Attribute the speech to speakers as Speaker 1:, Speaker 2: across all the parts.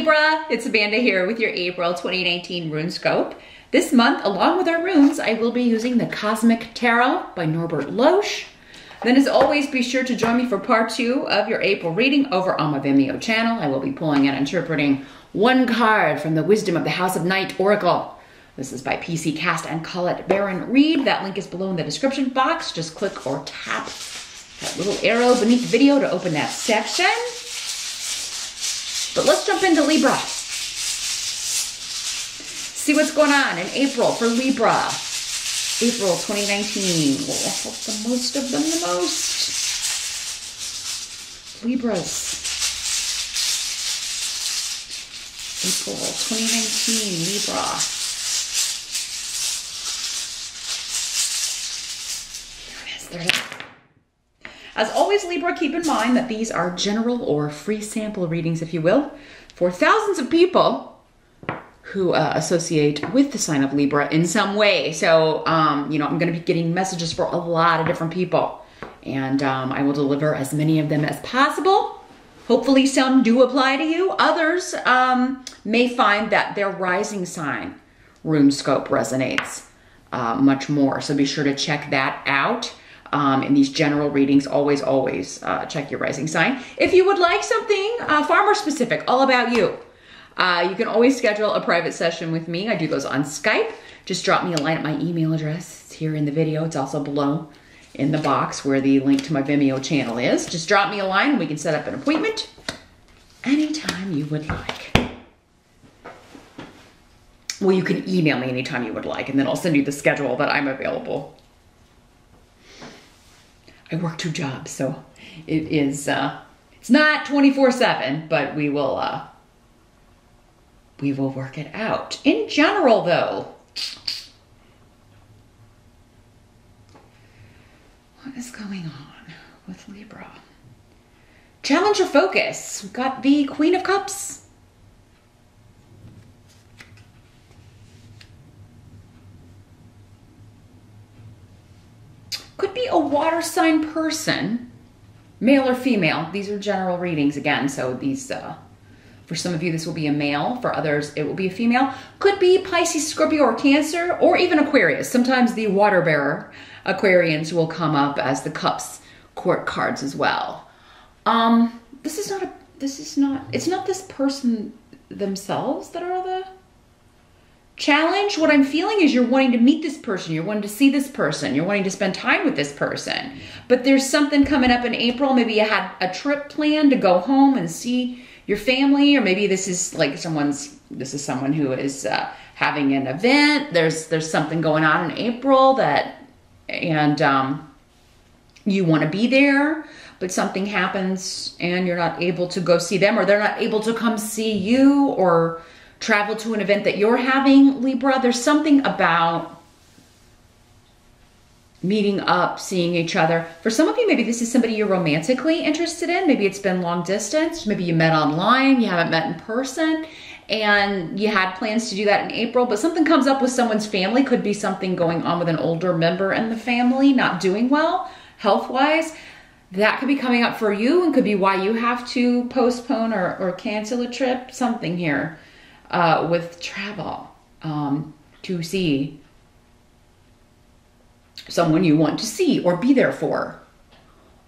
Speaker 1: Libra, it's Amanda here with your April 2019 RuneScope. This month, along with our runes, I will be using the Cosmic Tarot by Norbert Loesch. Then as always, be sure to join me for part 2 of your April reading over on my Vimeo channel. I will be pulling and interpreting one card from the Wisdom of the House of Night Oracle. This is by PC Cast and Colette Baron Reed. That link is below in the description box. Just click or tap that little arrow beneath the video to open that section. But let's jump into Libra. See what's going on in April for Libra. April 2019. We'll help the most of them the most. Libras. April 2019, Libra. There it is. As always, Libra, keep in mind that these are general or free sample readings, if you will, for thousands of people who associate with the sign of Libra in some way. So, you know, I'm going to be getting messages for a lot of different people, and I will deliver as many of them as possible. Hopefully some do apply to you. Others may find that their rising sign RuneScope resonates much more. So be sure to check that out. In these general readings, always check your rising sign. If you would like something far more specific, all about you, you can always schedule a private session with me. I do those on Skype. Just drop me a line at my email address. It's here in the video. It's also below in the box where the link to my Vimeo channel is. Just drop me a line and we can set up an appointment anytime you would like. Well, you can email me anytime you would like, and then I'll send you the schedule that I'm available. I work 2 jobs, so it is, it's not 24/7, but we will work it out. In general, though, what is going on with Libra? Challenge your focus. We've got the Queen of Cups. Could be a water sign person, male or female. These are general readings again, so these, for some of you, this will be a male. For others, it will be a female. Could be Pisces, Scorpio, or Cancer, or even Aquarius. Sometimes the water bearer Aquarians will come up as the Cups court cards as well. It's not this person themselves that are the challenge. What I'm feeling is you're wanting to meet this person, you're wanting to see this person, you're wanting to spend time with this person. But there's something coming up in April. Maybe you had a trip planned to go home and see your family, or maybe this is like someone who is having an event. There's something going on in April and you want to be there, but something happens and you're not able to go see them, or they're not able to come see you, or travel to an event that you're having, Libra. There's something about meeting up, seeing each other. For some of you, maybe this is somebody you're romantically interested in. Maybe it's been long distance. Maybe you met online, you haven't met in person, and you had plans to do that in April, but something comes up with someone's family. Could be something going on with an older member in the family, not doing well health-wise. That could be coming up for you and could be why you have to postpone or cancel a trip. Something here. With travel to see someone you want to see or be there for,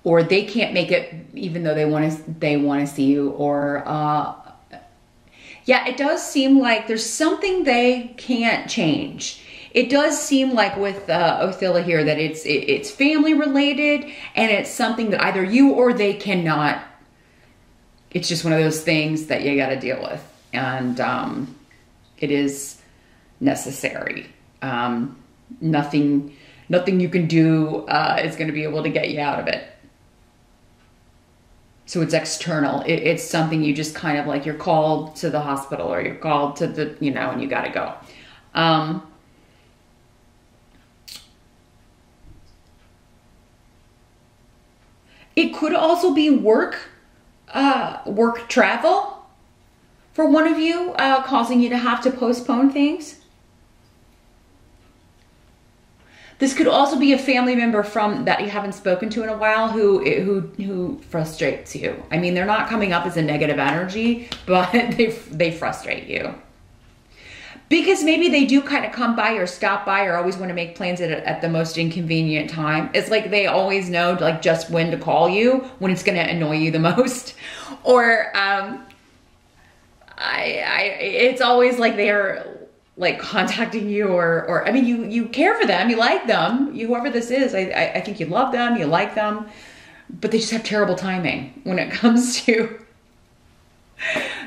Speaker 1: or they can't make it even though they want to see you, or yeah, it does seem like there's something they can't change. It does seem like with Othilla here that it's family related, and it's something that either you or they cannot. It's just one of those things that you got to deal with. And it is necessary. Nothing you can do is going to be able to get you out of it. So it's external. It's something you just kind of like, you're called to the hospital, or you're called to the, you know, and you got to go. It could also be work travel. For one of you, causing you to have to postpone things. This could also be a family member from that you haven't spoken to in a while who frustrates you. I mean, they're not coming up as a negative energy, but they frustrate you. Because maybe they do kind of come by or stop by or always want to make plans at the most inconvenient time. It's like they always know like just when to call you, when it's going to annoy you the most. Or it's always like they're like contacting you or I mean, you care for them, you like them, whoever this is, I think you love them, you like them, but they just have terrible timing when it comes to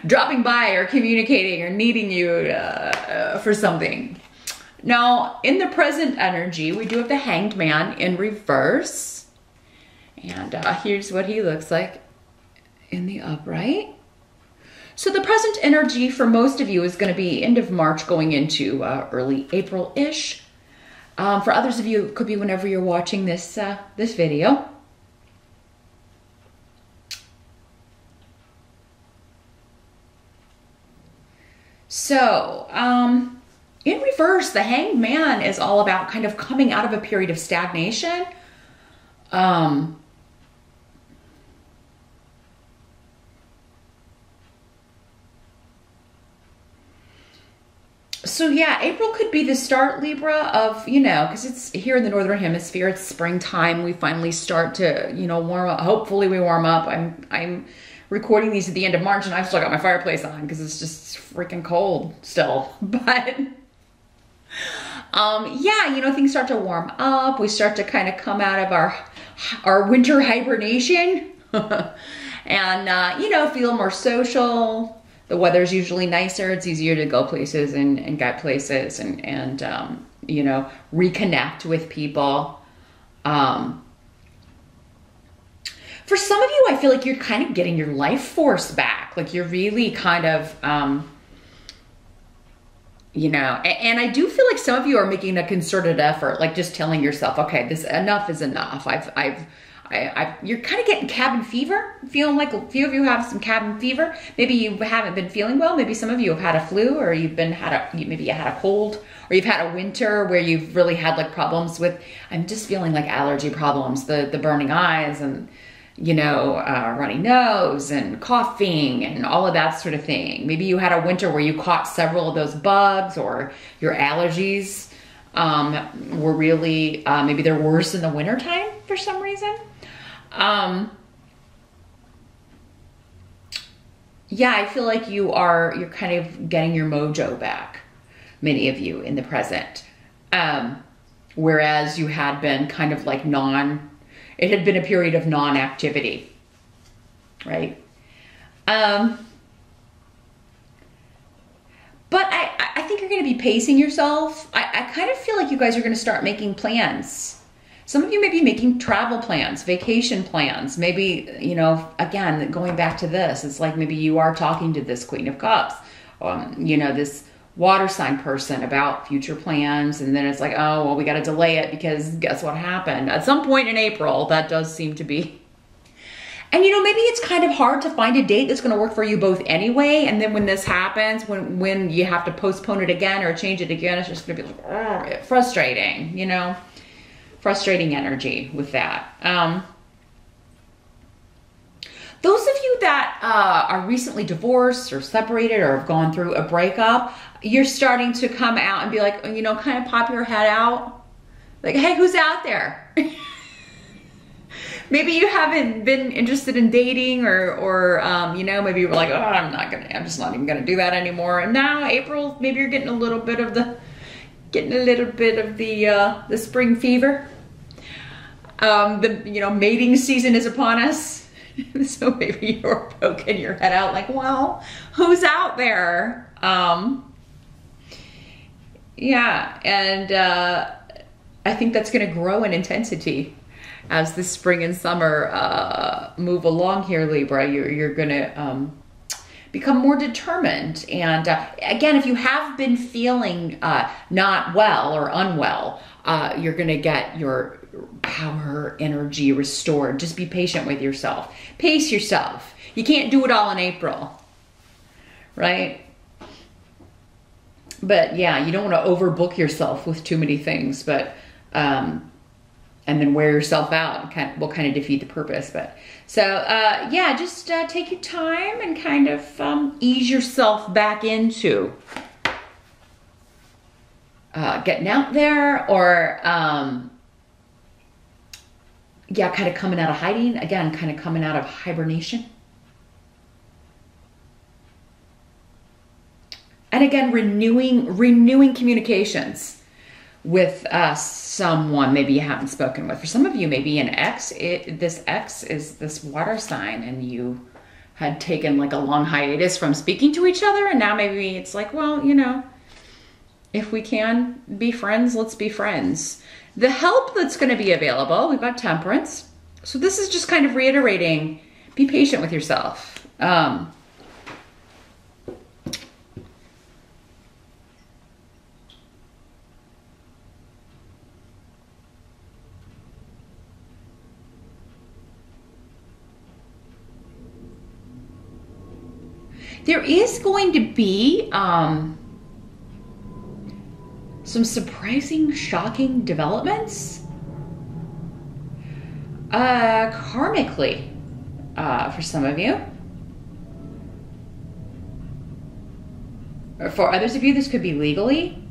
Speaker 1: dropping by or communicating or needing you for something. Now, in the present energy, we do have the Hanged Man in reverse. And here's what he looks like in the upright. So the present energy for most of you is going to be end of March going into early April-ish. For others of you, it could be whenever you're watching this, this video. So, in reverse, the Hanged Man is all about kind of coming out of a period of stagnation. So yeah, April could be the start, Libra, of, you know, because it's here in the Northern Hemisphere, it's springtime. We finally start to, you know, warm up. Hopefully we warm up. I'm recording these at the end of March and I've still got my fireplace on because it's just freaking cold still. But yeah, you know, things start to warm up. We start to kind of come out of our winter hibernation and, you know, feel more social. The weather's usually nicer. It's easier to go places and get places and you know, reconnect with people. For some of you, I feel like you're kind of getting your life force back. Like you're really kind of, you know, and I do feel like some of you are making a concerted effort, like just telling yourself, okay, this enough is enough. You're kind of getting cabin fever, feeling like a few of you have some cabin fever. Maybe you haven't been feeling well. Maybe some of you have had a flu, or maybe you had a cold, or you've had a winter where you've really had like problems with, I'm just feeling like allergy problems, the burning eyes and, you know, runny nose and coughing and all of that sort of thing. Maybe you had a winter where you caught several of those bugs, or your allergies were really, maybe they're worse in the wintertime for some reason. Yeah, I feel like you're kind of getting your mojo back, many of you in the present. Whereas you had been kind of like it had been a period of non-activity, right? But I think you're going to be pacing yourself. I kind of feel like you guys are going to start making plans. Some of you may be making travel plans, vacation plans. Maybe, you know, again, going back to this, it's like maybe you are talking to this Queen of Cups, you know, this water sign person about future plans. And then it's like, oh, well, we got to delay it because guess what happened? At some point in April, that does seem to be. And, you know, maybe it's kind of hard to find a date that's going to work for you both anyway. And then when this happens, when you have to postpone it again or change it again, it's just going to be like, oh, frustrating, you know, frustrating energy with that. Those of you that are recently divorced or separated or have gone through a breakup, you're starting to come out and be like, you know, kind of pop your head out. Like, hey, who's out there? Maybe you haven't been interested in dating or you know, maybe you were like, oh, I'm just not even gonna do that anymore. And now April, maybe you're getting a little bit of the spring fever. You know, mating season is upon us. So maybe you're poking your head out like, well, who's out there? Yeah, and I think that's gonna grow in intensity as the spring and summer move along here, Libra. You're gonna become more determined. And again, if you have been feeling not well or unwell, you're gonna get your power, energy restored. Just be patient with yourself. Pace yourself. You can't do it all in April, right? But yeah, you don't want to overbook yourself with too many things. But and then wear yourself out will kind of defeat the purpose. But so yeah, just take your time and kind of ease yourself back into getting out there, or yeah, kind of coming out of hiding again, kind of coming out of hibernation. And again, renewing communications with someone maybe you haven't spoken with. For some of you, maybe an ex. This ex is this water sign, and you had taken like a long hiatus from speaking to each other, and now maybe it's like, well, you know, if we can be friends, let's be friends. The help that's going to be available, we've got Temperance. So this is just kind of reiterating, be patient with yourself. There is going to be some surprising, shocking developments karmically for some of you. For others of you, this could be legally,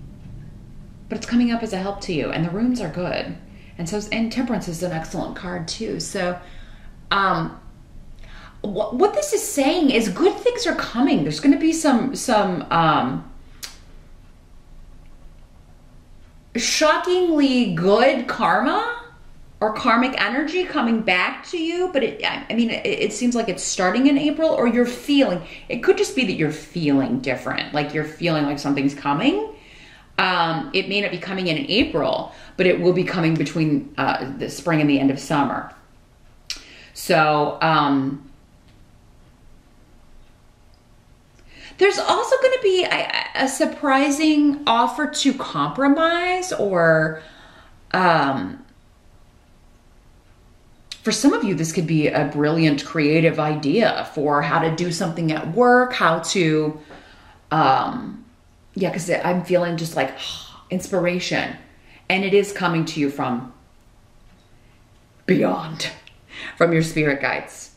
Speaker 1: but it's coming up as a help to you, and the runes are good. And so, and Temperance is an excellent card too. So, what this is saying is good things are coming. There's going to be some shockingly good karma or karmic energy coming back to you. But it seems like it's starting in April, or you're feeling, it could just be that you're feeling different. Like you're feeling like something's coming. It may not be coming in April, but it will be coming between the spring and the end of summer. So, there's also going to be a surprising offer to compromise, or for some of you, this could be a brilliant creative idea for how to do something at work, how to, yeah, because I'm feeling just like inspiration, and it is coming to you from beyond, from your spirit guides.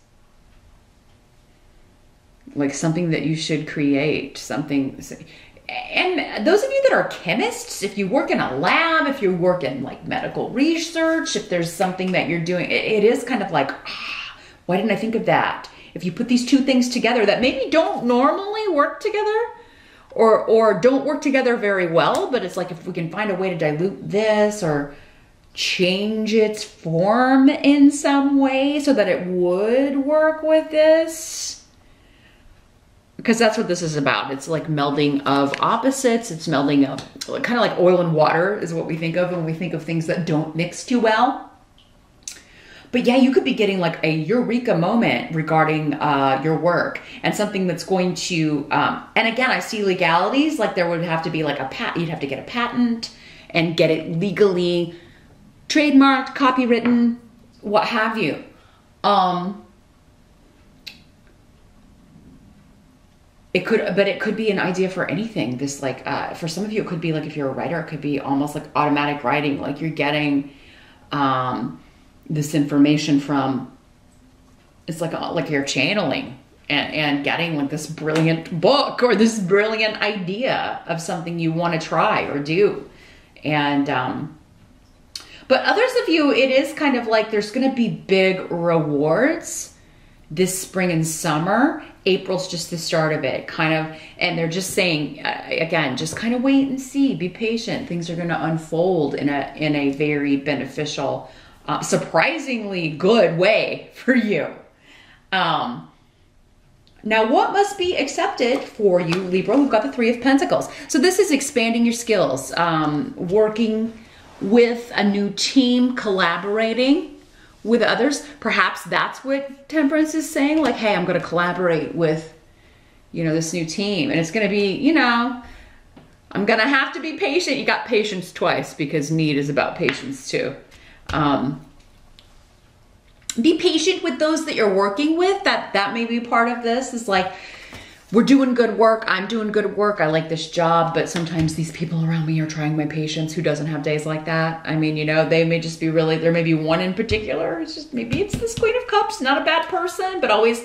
Speaker 1: Like something that you should create, something. And those of you that are chemists, if you work in a lab, if you work in like medical research, if there's something that you're doing, it is kind of like, why didn't I think of that? If you put these two things together that maybe don't normally work together, or don't work together very well, but it's like, if we can find a way to dilute this or change its form in some way so that it would work with this. Because that's what this is about. It's like melding of opposites. It's melding of, kind of like oil and water is what we think of when we think of things that don't mix too well. But yeah, you could be getting like a eureka moment regarding your work, and something that's going to, and again, I see legalities, like there would have to be like a patent, you'd have to get a patent and get it legally trademarked, copywritten, what have you. It could be an idea for anything. This like, for some of you, it could be like, if you're a writer, it could be almost like automatic writing. Like you're getting this information from, it's like you're channeling and getting like this brilliant book or this brilliant idea of something you want to try or do. And, but others of you, it is kind of like there's going to be big rewards this spring and summer. April's just the start of it, kind of, and they're just saying, again, just kind of wait and see, be patient. Things are going to unfold in a very beneficial, surprisingly good way for you. Now, what must be accepted for you, Libra? We've got the Three of Pentacles. So this is expanding your skills, working with a new team, collaborating with others. Perhaps that's what Temperance is saying, like, hey, I'm going to collaborate with, this new team. And it's going to be, I'm going to have to be patient. You got patience twice, because need is about patience too. Be patient with those that you're working with. That may be part of this, is like we're doing good work. I'm doing good work. I like this job, but sometimes these people around me are trying my patience. Who doesn't have days like that? I mean, you know, they may just be really, there may be one in particular. It's just, maybe it's this Queen of Cups, not a bad person, but always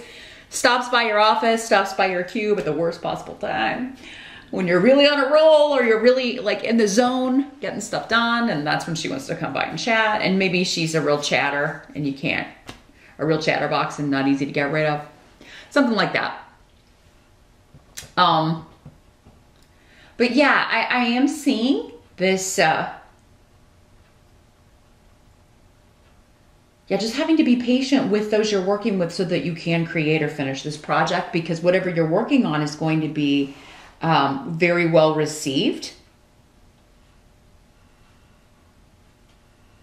Speaker 1: stops by your office, stops by your cube at the worst possible time. When you're really on a roll or you're really like in the zone, getting stuff done, and that's when she wants to come by and chat. And maybe she's a real chatter and you can't, a real chatterbox and not easy to get rid of. Something like that. But yeah, I am seeing this, yeah, just having to be patient with those you're working with so that you can create or finish this project, because whatever you're working on is going to be very well received.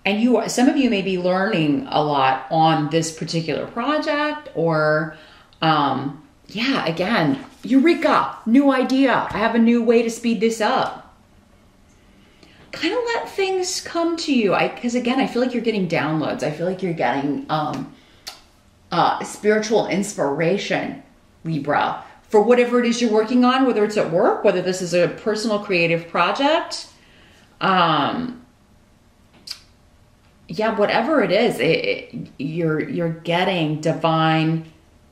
Speaker 1: And some of you may be learning a lot on this particular project, or yeah, again, Eureka, new idea. I have a new way to speed this up. Kind of let things come to you. Because again, I feel like you're getting downloads. I feel like you're getting spiritual inspiration, Libra, for whatever it is you're working on, whether it's at work, whether this is a personal creative project. Yeah, whatever it is, you're getting divine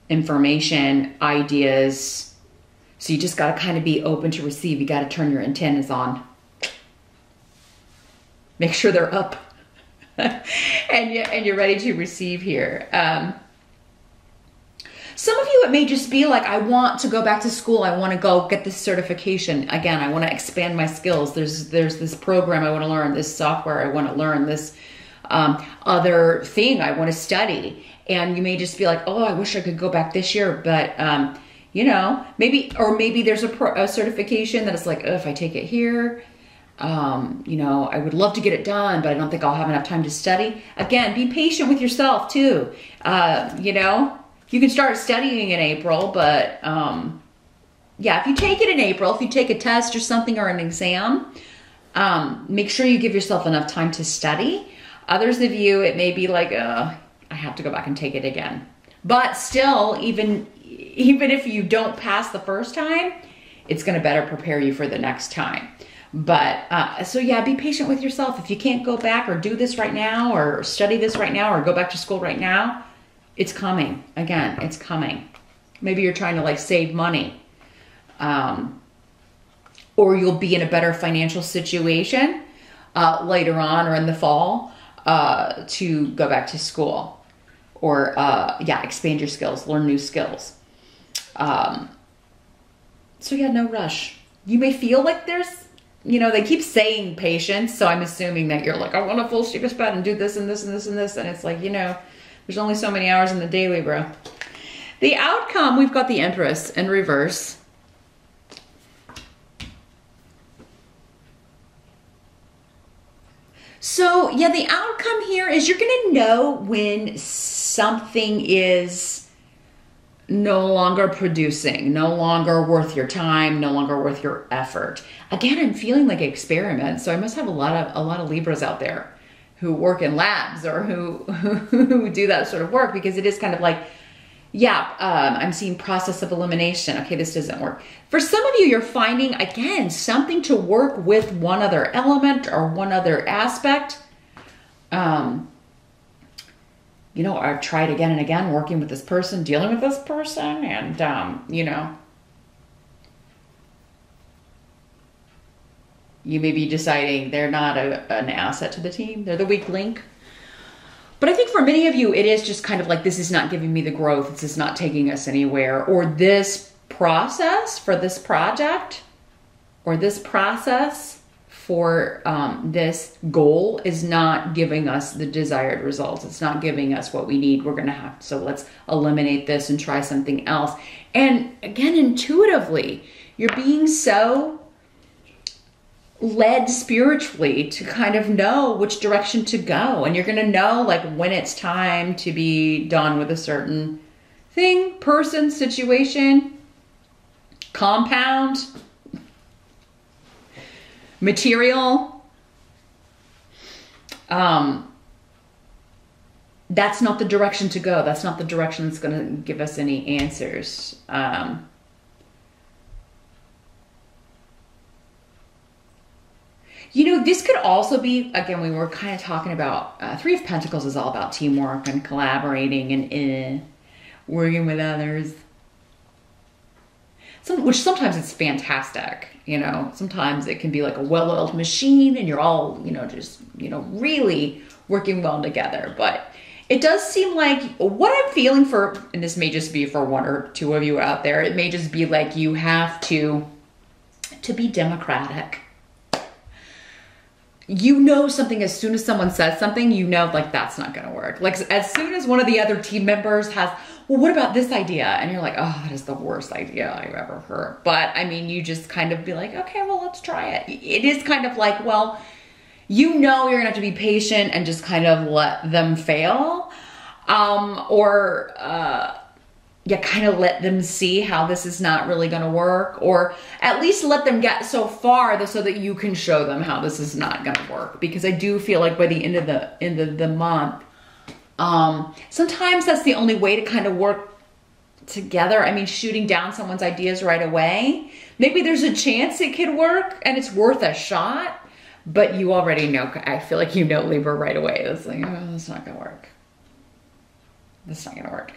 Speaker 1: information, ideas. So you just got to kind of be open to receive. You got to turn your antennas on. Make sure they're up. and you're ready to receive here. Some of you, it may just be like, I want to go back to school. I want to go get this certification. Again, I want to expand my skills. There's this program I want to learn, this software I want to learn, this other thing I want to study. And you may just be like, oh, I wish I could go back this year. But, you know, maybe there's a certification that it's like, oh, if I take it here, you know, I would love to get it done, but I don't think I'll have enough time to study. Again, be patient with yourself too. You know, you can start studying in April, but yeah, if you take it in April, if you take a test or something or an exam, make sure you give yourself enough time to study. Others of you, it may be like, I have to go back and take it again. But still, even if you don't pass the first time, it's going to better prepare you for the next time. But, so yeah, be patient with yourself. If you can't go back or do this right now or study this right now or go back to school right now, it's coming. Again, it's coming. Maybe you're trying to like save money. Or you'll be in a better financial situation later on or in the fall to go back to school. Or, yeah, expand your skills, learn new skills. So yeah, no rush. You may feel like there's, you know, they keep saying patience, so I'm assuming that you're like, I want a full sheet of spread and do this and this and this and this, and it's like, you know, there's only so many hours in the day, Libra. The outcome, we've got the Empress in reverse. So yeah, the outcome here is you're gonna know when something is no longer producing, no longer worth your time, no longer worth your effort. Again, I'm feeling like experiments. So I must have a lot of Libras out there who work in labs or who do that sort of work, because it is kind of like, yeah, I'm seeing process of elimination. Okay, this doesn't work. For some of you, you're finding, again, something to work with one other element or one other aspect. You know, I've tried again and again working with this person, dealing with this person, and, you know, you may be deciding they're not an asset to the team. They're the weak link. But I think for many of you, it is just kind of like, this is not giving me the growth. This is not taking us anywhere. Or this process for this project, or this process for this goal is not giving us the desired results. It's not giving us what we need. We're going to have, so let's eliminate this and try something else. And again, intuitively, you're being so led spiritually to kind of know which direction to go. And you're going to know like when it's time to be done with a certain thing, person, situation, compound, material. That's not the direction to go. That's not the direction that's going to give us any answers. You know, this could also be, again, we were kind of talking about, Three of Pentacles is all about teamwork and collaborating and working with others. Which sometimes it's fantastic, you know. Sometimes it can be like a well-oiled machine and you're all, you know, just, you know, really working well together. But it does seem like what I'm feeling for, and this may just be for one or two of you out there, it may just be like you have to be democratic. You know something as soon as someone says something, you know, like, that's not going to work. Like, as soon as one of the other team members has, well, what about this idea? And you're like, oh, that is the worst idea I've ever heard. But I mean, you just kind of be like, okay, well, let's try it. It is kind of like, well, you know, you're gonna have to be patient and just kind of let them fail. You kind of let them see how this is not really going to work, or at least let them get so far so that you can show them how this is not going to work. Because I do feel like by the end of the month, sometimes that's the only way to kind of work together. I mean, shooting down someone's ideas right away, maybe there's a chance it could work and it's worth a shot, but you already know, I feel like you know Libra right away. It's like, oh, that's not going to work. That's not going to work.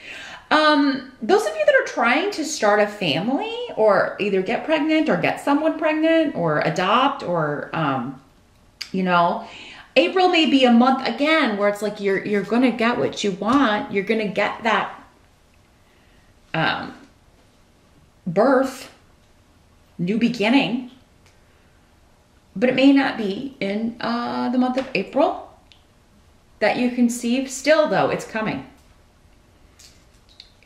Speaker 1: Those of you that are trying to start a family, or either get pregnant or get someone pregnant or adopt, or, you know, April may be a month again where it's like you're going to get what you want. You're going to get that birth, new beginning, but it may not be in the month of April that you conceive. Still though, it's coming.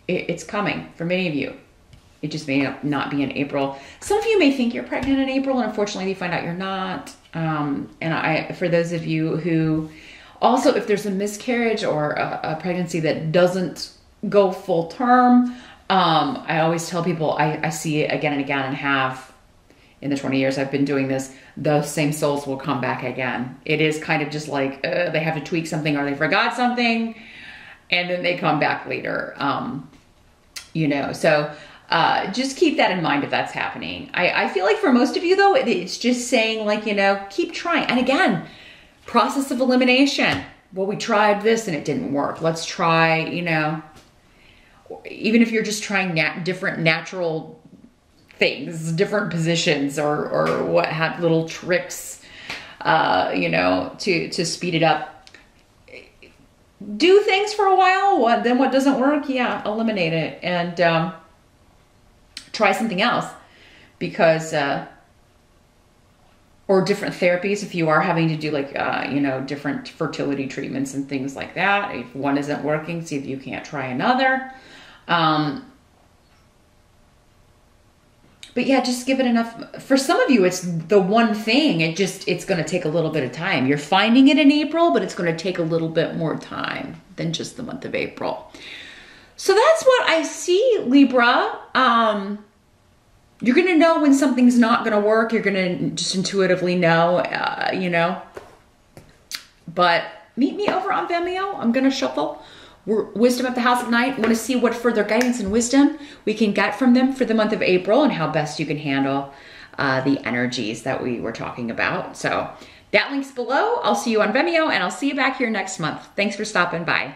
Speaker 1: It's coming for many of you. It just may not be in April. Some of you may think you're pregnant in April, and unfortunately you find out you're not. For those of you who also, if there's a miscarriage or a pregnancy that doesn't go full term, I always tell people, I see it again and again, and have in the 20 years I've been doing this, those same souls will come back again. It is kind of just like they have to tweak something or they forgot something, and then they come back later. You know, so just keep that in mind if that's happening. I feel like for most of you though, it's just saying like, you know, keep trying. And again, process of elimination. Well, we tried this and it didn't work. Let's try, you know, even if you're just trying different natural things, different positions, or what have little tricks, you know, to speed it up. Do things for a while, then what doesn't work, yeah, eliminate it and try something else. Because, or different therapies if you are having to do like, you know, different fertility treatments and things like that. If one isn't working, see if you can't try another. But yeah, just give it enough. For some of you, it's the one thing. It's going to take a little bit of time. You're finding it in April, but it's going to take a little bit more time than just the month of April. So that's what I see, Libra. You're going to know when something's not going to work. You're going to just intuitively know, you know. But meet me over on Vimeo. I'm going to shuffle Wisdom at the House of Night. I want to see what further guidance and wisdom we can get from them for the month of April, and how best you can handle the energies that we were talking about. So that link's below. I'll see you on Vimeo, and I'll see you back here next month. Thanks for stopping by.